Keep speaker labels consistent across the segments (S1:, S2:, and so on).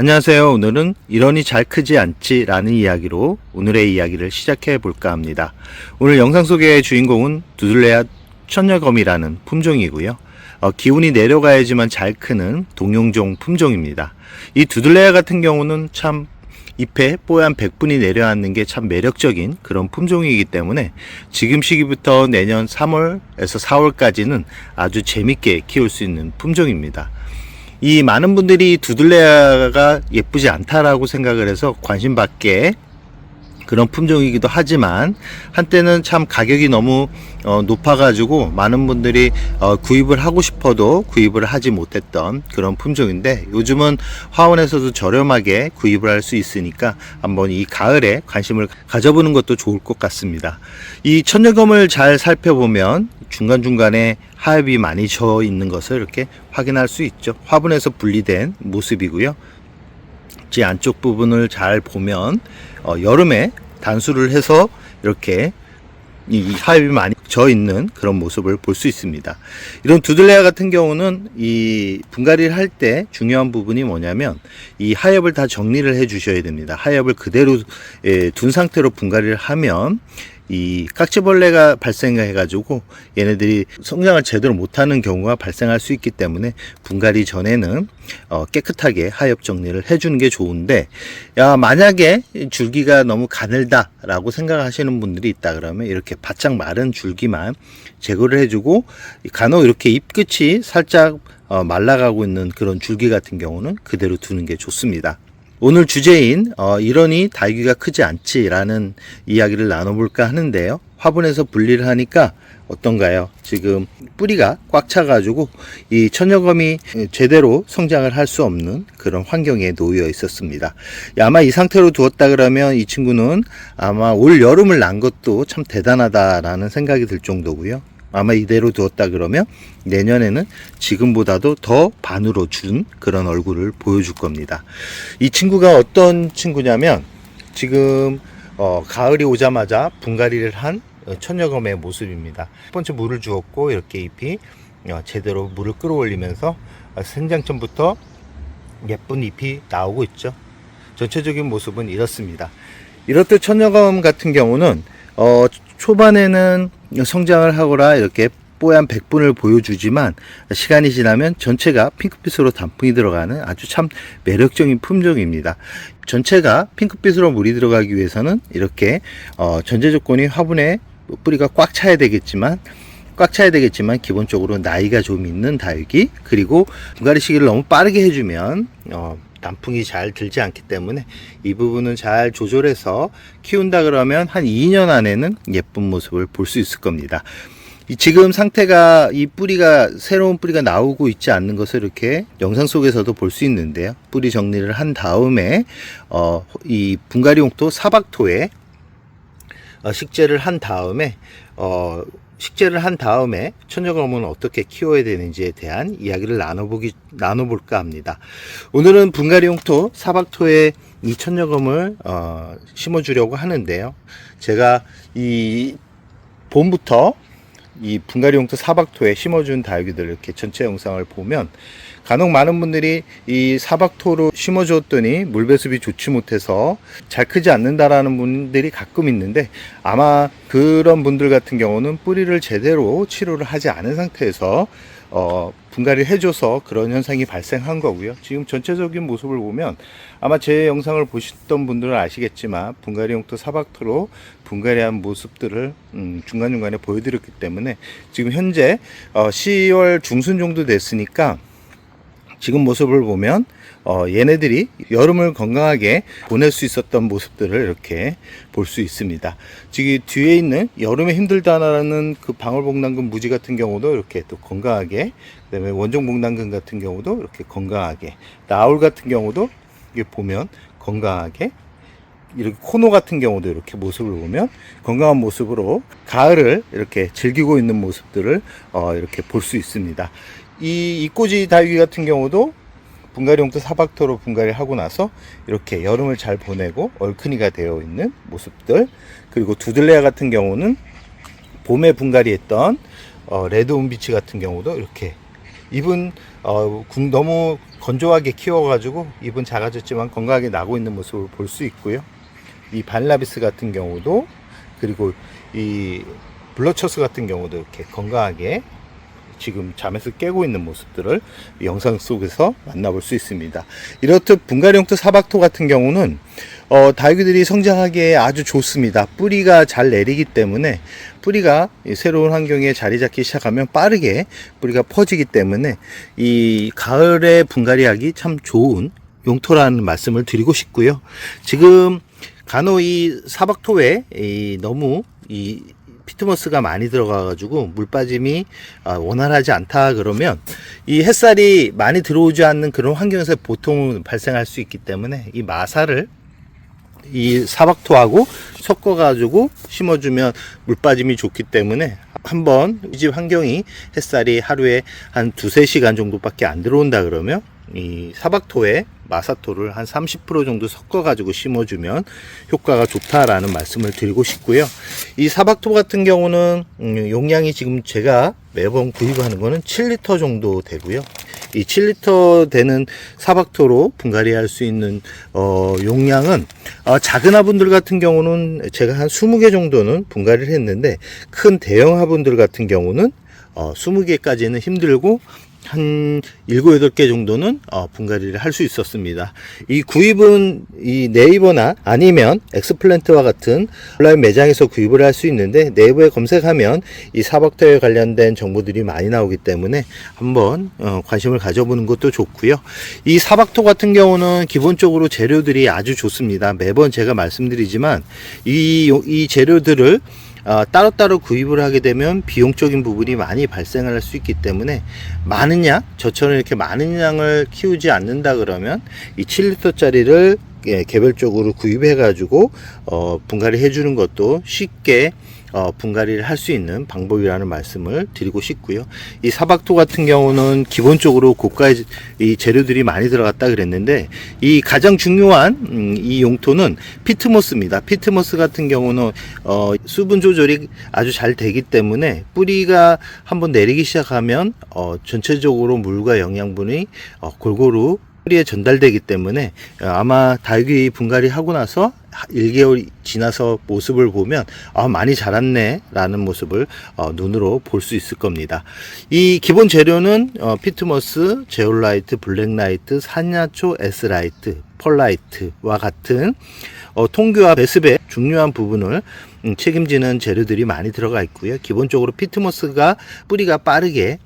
S1: 안녕하세요. 오늘은 이런이 잘 크지 않지 라는 이야기로 오늘의 이야기를 시작해 볼까 합니다. 오늘 영상 속의 주인공은 두들레아 천녀검이라는 품종이고요. 기온이 내려가야지만 잘 크는 동용종 품종입니다. 이 두들레아 같은 경우는 참 잎에 뽀얀 백분이 내려앉는 게 참 매력적인 그런 품종이기 때문에 지금 시기부터 내년 3월에서 4월까지는 아주 재밌게 키울 수 있는 품종입니다. 이 많은 분들이 두들레아가 예쁘지 않다라고 생각을 해서 관심 밖에 그런 품종이기도 하지만 한때는 참 가격이 너무 높아가지고 많은 분들이 구입을 하고 싶어도 구입을 하지 못했던 그런 품종인데, 요즘은 화원에서도 저렴하게 구입을 할 수 있으니까 한번 이 가을에 관심을 가져보는 것도 좋을 것 같습니다. 이 천녀검을 잘 살펴보면 중간중간에 하엽이 많이 져 있는 것을 이렇게 확인할 수 있죠. 화분에서 분리된 모습이고요. 이 안쪽 부분을 잘 보면 여름에 단수를 해서 이렇게 이 하엽이 많이 져 있는 그런 모습을 볼 수 있습니다. 이런 두들레아 같은 경우는 이 분갈이를 할 때 중요한 부분이 뭐냐면 이 하엽을 다 정리를 해 주셔야 됩니다. 하엽을 그대로 둔 상태로 분갈이를 하면 이 깍지벌레가 발생해 가지고 얘네들이 성장을 제대로 못하는 경우가 발생할 수 있기 때문에 분갈이 전에는 깨끗하게 하엽 정리를 해주는 게 좋은데, 만약에 줄기가 너무 가늘다 라고 생각하시는 분들이 있다 그러면 이렇게 바짝 마른 줄기만 제거를 해주고, 간혹 이렇게 잎 끝이 살짝 말라가고 있는 그런 줄기 같은 경우는 그대로 두는 게 좋습니다. 오늘 주제인 이런이 달귀가 크지 않지 라는 이야기를 나눠볼까 하는데요. 화분에서 분리를 하니까 어떤가요? 지금 뿌리가 꽉 차가지고 이 천녀검이 제대로 성장을 할 수 없는 그런 환경에 놓여 있었습니다. 아마 이 상태로 두었다 그러면 이 친구는 아마 올 여름을 난 것도 참 대단하다라는 생각이 들 정도고요. 아마 이대로 두었다 그러면 내년에는 지금보다도 더 반으로 준 그런 얼굴을 보여줄 겁니다. 이 친구가 어떤 친구냐면 지금 가을이 오자마자 분갈이를 한 천녀검의 모습입니다. 첫 번째 물을 주었고 이렇게 잎이 제대로 물을 끌어올리면서 생장 전부터 예쁜 잎이 나오고 있죠. 전체적인 모습은 이렇습니다. 이렇듯 천녀검 같은 경우는 초반에는 성장을 하거나 이렇게 뽀얀 백분을 보여주지만 시간이 지나면 전체가 핑크빛으로 단풍이 들어가는 아주 참 매력적인 품종입니다. 전체가 핑크빛으로 물이 들어가기 위해서는 이렇게 전제 조건이 화분에 뿌리가 꽉 차야 되겠지만 기본적으로 나이가 좀 있는 다육이, 그리고 분갈이 시기를 너무 빠르게 해주면 단풍이 잘 들지 않기 때문에 이 부분은 잘 조절해서 키운다 그러면 한 2년 안에는 예쁜 모습을 볼 수 있을 겁니다. 지금 상태가 이 뿌리가 새로운 뿌리가 나오고 있지 않는 것을 이렇게 영상 속에서도 볼 수 있는데요. 뿌리 정리를 한 다음에 이 분갈이 용토 사박토에 식재를 한 다음에 천녀검은 어떻게 키워야 되는지에 대한 이야기를 나눠볼까 합니다. 오늘은 분갈이 용토 사박토에 이 천녀검을 심어주려고 하는데요. 제가 이 봄부터 이 분갈이 용토 사박토에 심어준 다육이들 이렇게 전체 영상을 보면 간혹 많은 분들이 이 사박토로 심어주었더니 물배습이 좋지 못해서 잘 크지 않는다라는 분들이 가끔 있는데, 아마 그런 분들 같은 경우는 뿌리를 제대로 치료를 하지 않은 상태에서 분갈이를 해줘서 그런 현상이 발생한 거고요. 지금 전체적인 모습을 보면 아마 제 영상을 보셨던 분들은 아시겠지만 분갈이 용토 사박토로 분갈이한 모습들을 중간중간에 보여드렸기 때문에 지금 현재 10월 중순 정도 됐으니까 지금 모습을 보면 얘네들이 여름을 건강하게 보낼 수 있었던 모습들을 이렇게 볼 수 있습니다. 지금 뒤에 있는 여름에 힘들다라는 그 방울복랑금 무지 같은 경우도 이렇게 또 건강하게, 그 다음에 원종복랑금 같은 경우도 이렇게 건강하게, 나울 같은 경우도 이게 보면 건강하게, 이렇게 코노 같은 경우도 이렇게 모습을 보면 건강한 모습으로 가을을 이렇게 즐기고 있는 모습들을 이렇게 볼 수 있습니다. 이 이꼬지 다육이 같은 경우도 분갈이 용토 사박토로 분갈이를 하고 나서 이렇게 여름을 잘 보내고 얼큰이가 되어 있는 모습들, 그리고 두들레아 같은 경우는 봄에 분갈이 했던 레드 온비치 같은 경우도 이렇게 잎은 너무 건조하게 키워가지고 잎은 작아졌지만 건강하게 나고 있는 모습을 볼 수 있고요. 이 바닐라비스 같은 경우도, 그리고 이 블러처스 같은 경우도 이렇게 건강하게 지금 잠에서 깨고 있는 모습들을 영상 속에서 만나볼 수 있습니다. 이렇듯 분갈이용토 사박토 같은 경우는 다육이들이 성장하기에 아주 좋습니다. 뿌리가 잘 내리기 때문에, 뿌리가 새로운 환경에 자리 잡기 시작하면 빠르게 뿌리가 퍼지기 때문에 이 가을에 분갈이하기 참 좋은 용토라는 말씀을 드리고 싶고요. 지금 간혹 이 사박토에 너무 이 피트모스가 많이 들어가 가지고 물 빠짐이 원활하지 않다 그러면, 이 햇살이 많이 들어오지 않는 그런 환경에서 보통 발생할 수 있기 때문에 이 마사를 이 사박토하고 섞어 가지고 심어주면 물 빠짐이 좋기 때문에, 한번 이 집 환경이 햇살이 하루에 한 2-3시간 정도밖에 안 들어온다 그러면 이 사박토에 마사토를 한 30% 정도 섞어 가지고 심어주면 효과가 좋다라는 말씀을 드리고 싶고요. 이 사박토 같은 경우는 용량이 지금 제가 매번 구입하는 거는 7리터 정도 되고요. 이 7리터 되는 사박토로 분갈이 할 수 있는 용량은, 작은 화분들 같은 경우는 제가 한 20개 정도는 분갈이를 했는데, 큰 대형 화분들 같은 경우는 20개까지는 힘들고 한 7, 8개 정도는 분갈이를 할 수 있었습니다. 이 구입은 이 네이버나 아니면 엑스플랜트와 같은 온라인 매장에서 구입을 할 수 있는데, 네이버에 검색하면 이 사박토에 관련된 정보들이 많이 나오기 때문에 한번 관심을 가져보는 것도 좋고요. 이 사박토 같은 경우는 기본적으로 재료들이 아주 좋습니다. 매번 제가 말씀드리지만 이 재료들을 따로따로 구입을 하게 되면 비용적인 부분이 많이 발생을 할 수 있기 때문에, 많은 양, 저처럼 이렇게 많은 양을 키우지 않는다 그러면 이 7리터 짜리를 개별적으로 구입해 가지고 분갈이 해 주는 것도 쉽게 분갈이를 할 수 있는 방법이라는 말씀을 드리고 싶고요. 이 사박토 같은 경우는 기본적으로 고가의 이 재료들이 많이 들어갔다 그랬는데, 이 가장 중요한 이 용토는 피트모스입니다. 피트모스 같은 경우는 수분 조절이 아주 잘 되기 때문에, 뿌리가 한번 내리기 시작하면 전체적으로 물과 영양분이 골고루 뿌리에 전달되기 때문에, 아마 다육이 분갈이 하고 나서 1개월 지나서 모습을 보면 많이 자랐네 라는 모습을 눈으로 볼 수 있을 겁니다. 이 기본 재료는 피트모스, 제올라이트, 블랙라이트, 산야초, 에스라이트, 펄라이트와 같은 통규와 배습의 중요한 부분을 책임지는 재료들이 많이 들어가 있고요. 기본적으로 피트모스가 뿌리가 빠르게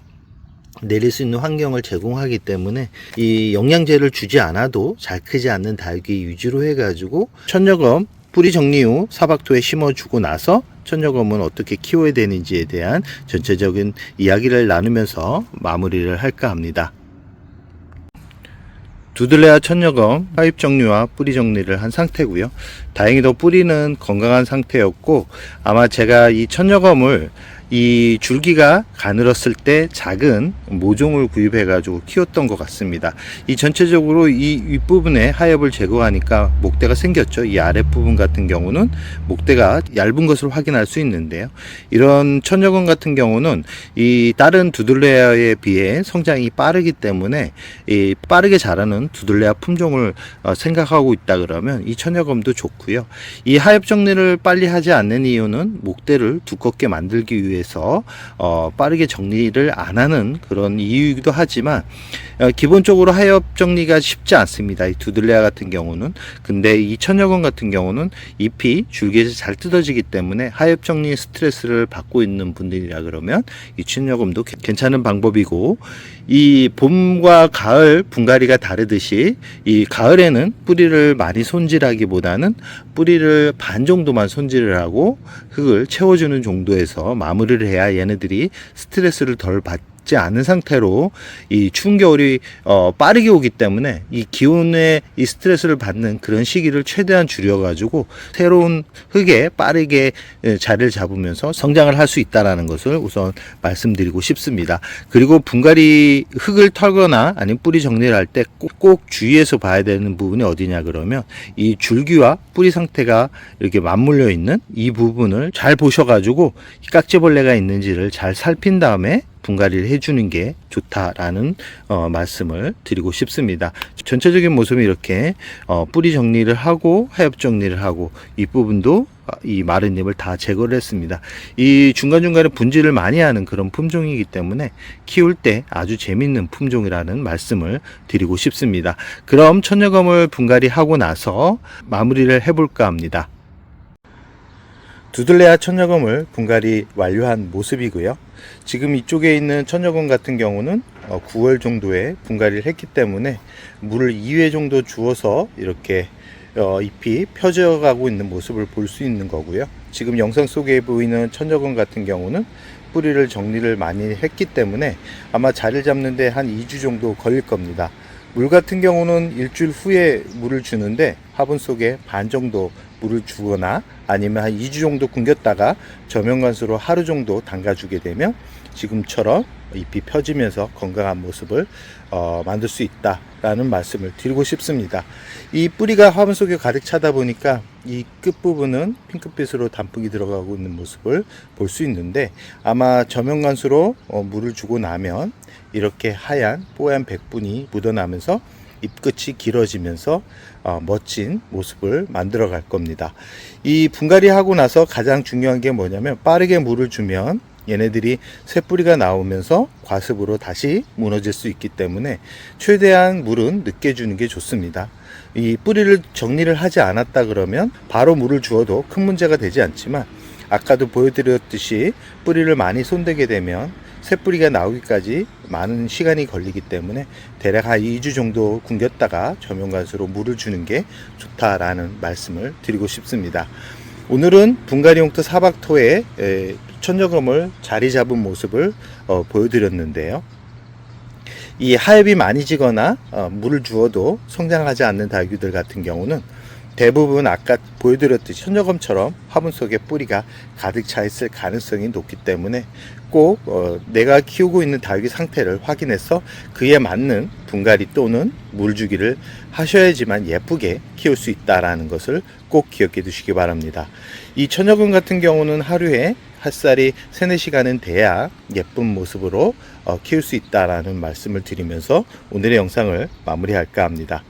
S1: 내릴 수 있는 환경을 제공하기 때문에 이 영양제를 주지 않아도 잘 크지 않는 다육이 위주로 해가지고, 천여검 뿌리 정리 후 사박토에 심어주고 나서 천여검은 어떻게 키워야 되는지에 대한 전체적인 이야기를 나누면서 마무리를 할까 합니다. 두들레아 천여검 화입 정리와 뿌리 정리를 한 상태고요. 다행히도 뿌리는 건강한 상태였고, 아마 제가 이 천여검을 이 줄기가 가늘었을 때 작은 모종을 구입해 가지고 키웠던 것 같습니다. 이 전체적으로 이 윗부분에 하엽을 제거하니까 목대가 생겼죠. 이 아랫부분 같은 경우는 목대가 얇은 것을 확인할 수 있는데요. 이런 천여검 같은 경우는 이 다른 두들레아에 비해 성장이 빠르기 때문에 이 빠르게 자라는 두들레아 품종을 생각하고 있다 그러면 이 천여검도 좋고요. 이 하엽 정리를 빨리 하지 않는 이유는 목대를 두껍게 만들기 위해서 빠르게 정리를 안 하는 그런 이유이기도 하지만, 기본적으로 하엽 정리가 쉽지 않습니다. 이 두들레아 같은 경우는. 근데 이 천여검 같은 경우는 잎이 줄기에서 잘 뜯어지기 때문에 하엽 정리 스트레스를 받고 있는 분들이라 그러면 이 천여검도 괜찮은 방법이고, 이 봄과 가을 분갈이가 다르듯이 이 가을에는 뿌리를 많이 손질하기보다는 뿌리를 반 정도만 손질을 하고 흙을 채워주는 정도에서 마무리를 해야 얘네들이 스트레스를 덜 받지 않은 상태로, 이 추운 겨울이 빠르게 오기 때문에 이 기온에 이 스트레스를 받는 그런 시기를 최대한 줄여가지고 새로운 흙에 빠르게 자리를 잡으면서 성장을 할 수 있다는 것을 우선 말씀드리고 싶습니다. 그리고 분갈이 흙을 털거나 아니면 뿌리 정리를 할 때 꼭 주의해서 봐야 되는 부분이 어디냐 그러면, 이 줄기와 뿌리 상태가 이렇게 맞물려 있는 이 부분을 잘 보셔가지고 깍지벌레가 있는지를 잘 살핀 다음에 분갈이를 해주는 게 좋다라는 말씀을 드리고 싶습니다. 전체적인 모습이 이렇게 뿌리 정리를 하고 하엽 정리를 하고 이 부분도 이 마른 잎을 다 제거를 했습니다. 이 중간중간에 분질을 많이 하는 그런 품종이기 때문에 키울 때 아주 재밌는 품종이라는 말씀을 드리고 싶습니다. 그럼 천녀검을 분갈이 하고 나서 마무리를 해볼까 합니다. 두들레아 천녀검을 분갈이 완료한 모습이고요. 지금 이쪽에 있는 천녀검 같은 경우는 9월 정도에 분갈이를 했기 때문에 물을 2회 정도 주어서 이렇게 잎이 펴져 가고 있는 모습을 볼 수 있는 거고요. 지금 영상 속에 보이는 천녀검 같은 경우는 뿌리를 정리를 많이 했기 때문에 아마 자리를 잡는데 한 2주 정도 걸릴 겁니다. 물 같은 경우는 일주일 후에 물을 주는데 화분 속에 반 정도 물을 주거나 아니면 한 2주 정도 굶겼다가 저명관수로 하루 정도 담가주게 되면 지금처럼 잎이 펴지면서 건강한 모습을 만들 수 있다라는 말씀을 드리고 싶습니다. 이 뿌리가 화분 속에 가득 차다 보니까 이 끝부분은 핑크빛으로 단풍이 들어가고 있는 모습을 볼 수 있는데 아마 저명관수로 물을 주고 나면 이렇게 하얀 뽀얀 백분이 묻어나면서 잎끝이 길어지면서 멋진 모습을 만들어 갈 겁니다. 이 분갈이 하고 나서 가장 중요한 게 뭐냐면 빠르게 물을 주면 얘네들이 새뿌리가 나오면서 과습으로 다시 무너질 수 있기 때문에 최대한 물은 늦게 주는 게 좋습니다. 이 뿌리를 정리를 하지 않았다 그러면 바로 물을 주어도 큰 문제가 되지 않지만 아까도 보여드렸듯이 뿌리를 많이 손대게 되면 새뿌리가 나오기까지 많은 시간이 걸리기 때문에 대략 한 2주 정도 굶겼다가 저명관수로 물을 주는 게 좋다라는 말씀을 드리고 싶습니다. 오늘은 분갈이 용토 사박토에 천녀검을 자리 잡은 모습을 보여드렸는데요. 이 하엽이 많이 지거나 물을 주어도 성장하지 않는 다육이들 같은 경우는 대부분 아까 보여드렸듯이 천녀검처럼 화분 속에 뿌리가 가득 차 있을 가능성이 높기 때문에 꼭 내가 키우고 있는 다육이 상태를 확인해서 그에 맞는 분갈이 또는 물주기를 하셔야지만 예쁘게 키울 수 있다는 것을 꼭 기억해 두시기 바랍니다. 이 천녀검 같은 경우는 하루에 햇살이 3-4시간은 돼야 예쁜 모습으로 키울 수 있다는 말씀을 드리면서 오늘의 영상을 마무리할까 합니다.